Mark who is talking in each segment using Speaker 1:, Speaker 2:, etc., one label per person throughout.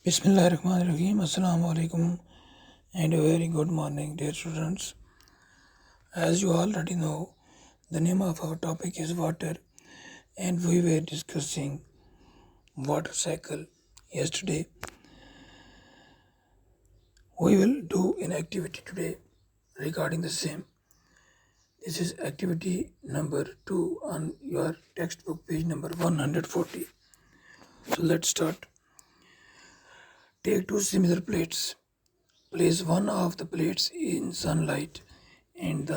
Speaker 1: Bismillahirrahmanirrahim. Assalamu alaikum and a very good morning, dear students. As you already know, the name of our topic is water, and we were discussing water cycle yesterday. We will do an activity today regarding the same. This is activity number 2 on your textbook, page number 140. So let's start. Take two similar plates. Place one of the plates in sunlight and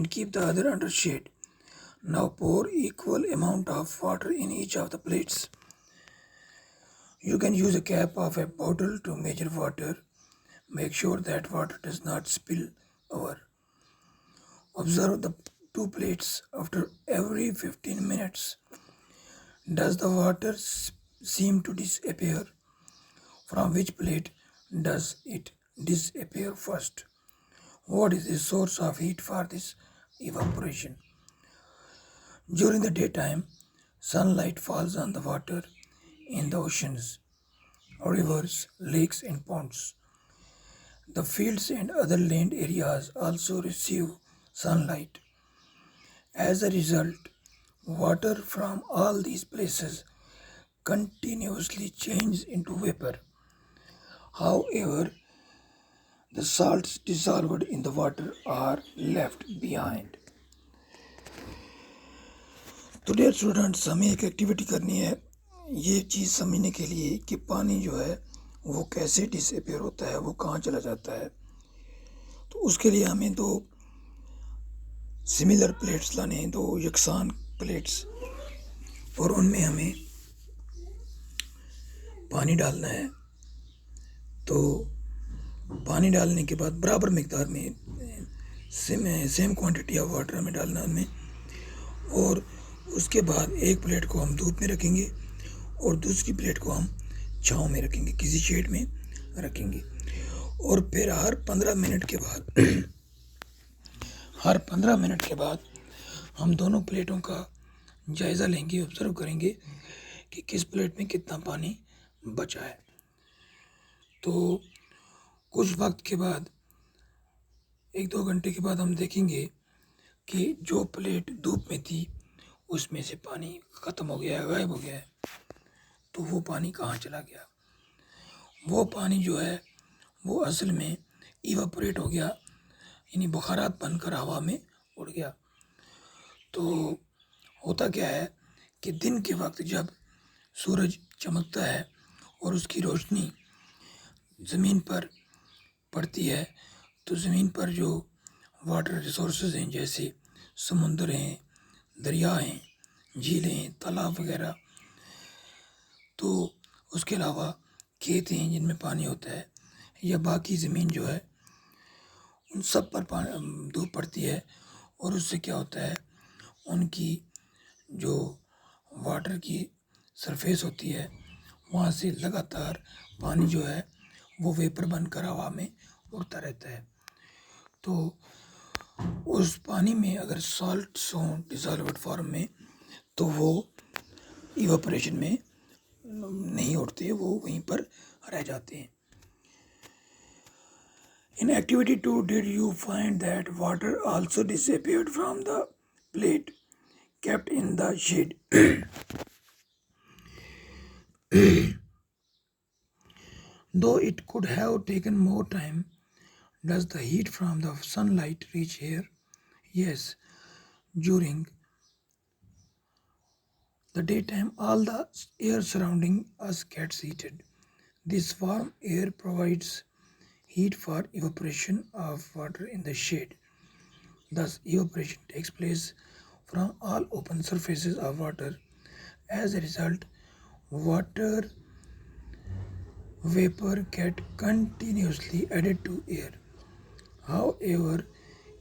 Speaker 1: keep the other under shade. Now pour equal amount of water in each of the plates. You can use a cap of a bottle to measure water. Make sure that water does not spill over. Observe the two plates after every 15 minutes. Does the water seem to disappear? From which plate does it disappear first? What is the source of heat for this evaporation? During the daytime, sunlight falls on the water in the oceans, rivers, lakes, and ponds. The fields and other land areas also receive sunlight. As a result, water from all these places continuously changes into vapor. However, the salts dissolved in the water are left behind. तो dear students, हमें एक activity करनी है ये चीज़ समझने के लिए कि पानी जो है वो कैसे डिसअपियर होता है, वो कहाँ चला जाता है। तो उसके लिए हमें दो सिमिलर प्लेट्स लाने हैं, दो यकसान प्लेट्स, और उनमें हमें पानी डालना है। तो पानी डालने के बाद बराबर मिकदार में सेम क्वांटिटी ऑफ वाटर हमें डालना है उनमें, और उसके बाद एक प्लेट को हम धूप में रखेंगे और दूसरी प्लेट को हम छाँव में रखेंगे, किसी शेड में रखेंगे। और फिर हर 15 मिनट के बाद हम दोनों प्लेटों का जायज़ा लेंगे, ऑब्ज़र्व करेंगे कि किस प्लेट में कितना पानी बचा है। तो कुछ वक्त के बाद, 1-2 घंटे के बाद हम देखेंगे कि जो प्लेट धूप में थी उसमें से पानी ख़त्म हो गया है, गायब हो गया है। तो वो पानी कहाँ चला गया? वो पानी जो है वो असल में इवापोरेट हो गया, यानी बुखारात बनकर हवा में उड़ गया। तो होता क्या है कि दिन के वक्त जब सूरज चमकता है और उसकी रोशनी ज़मीन पर पड़ती है, तो ज़मीन पर जो वाटर रिसोर्सेज हैं, जैसे समुंदर हैं, दरिया हैं, झीलें हैं, तालाब वगैरह, तो उसके अलावा खेत हैं जिनमें पानी होता है, या बाकी ज़मीन जो है उन सब पर धूप पड़ती है, और उससे क्या होता है, उनकी जो वाटर की सरफेस होती है वहाँ से लगातार पानी जो है वो वेपर बनकर हवा में उड़ता रहता है। तो उस पानी में अगर सॉल्ट्स हों डिसॉल्व्ड फॉर्म में, तो वो इवापोरेशन में नहीं उड़ते, वो वहीं पर रह जाते हैं। In activity 2, did you find that water also disappeared from the plate kept in the shade? Though it could have taken more time, does the heat from the sunlight reach here? Yes. During the daytime, all the air surrounding us gets heated. This warm air provides heat for evaporation of water in the shade. Thus, evaporation takes place from all open surfaces of water. As a result, water vapor get continuously added to air. However,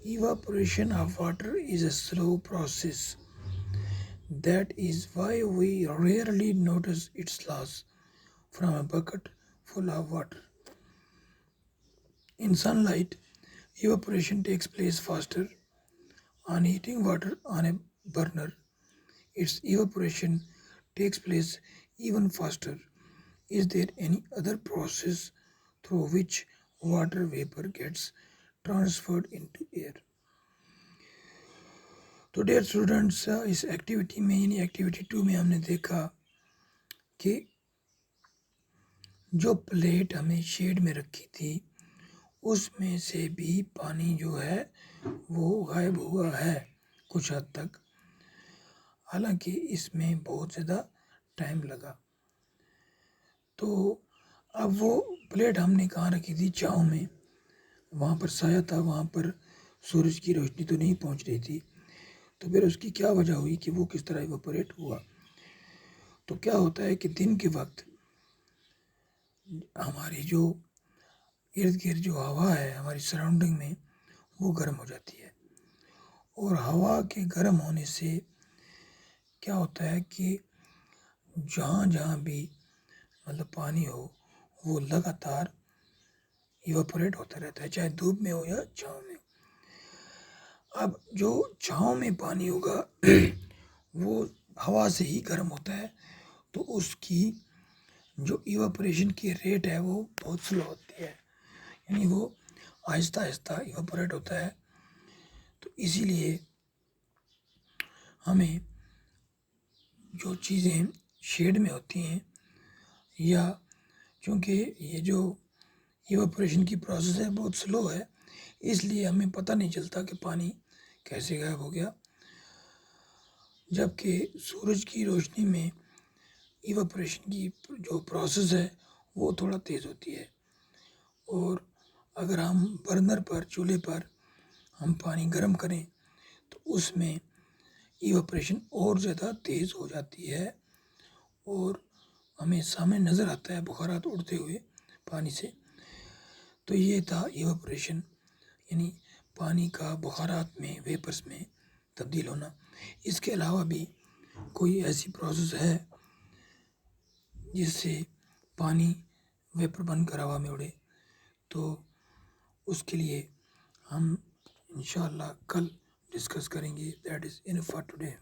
Speaker 1: evaporation of water is a slow process. That is why we rarely notice its loss from a bucket full of water. In sunlight, evaporation takes place faster. On heating water on a burner, its evaporation takes place even faster. Is there any other process through which water vapor gets transferred into air? तो dear students, इस activity में यानी activity 2 में हमने देखा कि जो plate हमें शेड में रखी थी उसमें से भी पानी जो है वो गायब हुआ है कुछ हद तक, हालांकि इसमें बहुत ज़्यादा टाइम लगा। तो अब वो प्लेट हमने कहाँ रखी थी? छाँव में, वहाँ पर साया था, वहाँ पर सूरज की रोशनी तो नहीं पहुँच रही थी। तो फिर उसकी क्या वजह हुई कि वो किस तरह इवेपोरेट हुआ? तो क्या होता है कि दिन के वक्त हमारी जो इर्द गिर्द जो हवा है हमारी सराउंडिंग में वो गर्म हो जाती है, और हवा के गर्म होने से क्या होता है कि जहाँ जहाँ भी मतलब पानी हो वो लगातार इवेपोरेट होता रहता है, चाहे धूप में हो या छाँव में। अब जो छाँव में पानी होगा वो हवा से ही गर्म होता है, तो उसकी जो इवेपोरेशन की रेट है वो बहुत स्लो होती है, यानी वो आहिस्ता आहिस्ता इवेपोरेट होता है। तो इसीलिए हमें जो चीज़ें शेड में होती हैं, या चूँकि ये जो इवेपोरेशन की प्रोसेस है बहुत स्लो है, इसलिए हमें पता नहीं चलता कि पानी कैसे गायब हो गया, जबकि सूरज की रोशनी में इवेपोरेशन की जो प्रोसेस है वो थोड़ा तेज़ होती है, और अगर हम बर्नर पर चूल्हे पर हम पानी गर्म करें तो उसमें इवेपोरेशन और ज़्यादा तेज़ हो जाती है, और हमें सामने नज़र आता है बुखारात उड़ते हुए पानी से। तो ये था इवेपोरेशन, यानी पानी का बुखारात में वेपर्स में तब्दील होना। इसके अलावा भी कोई ऐसी प्रोसेस है जिससे पानी वेपर बनकर हवा में उड़े, तो उसके लिए हम इंशाअल्लाह कल डिस्कस करेंगे। That is enough for today.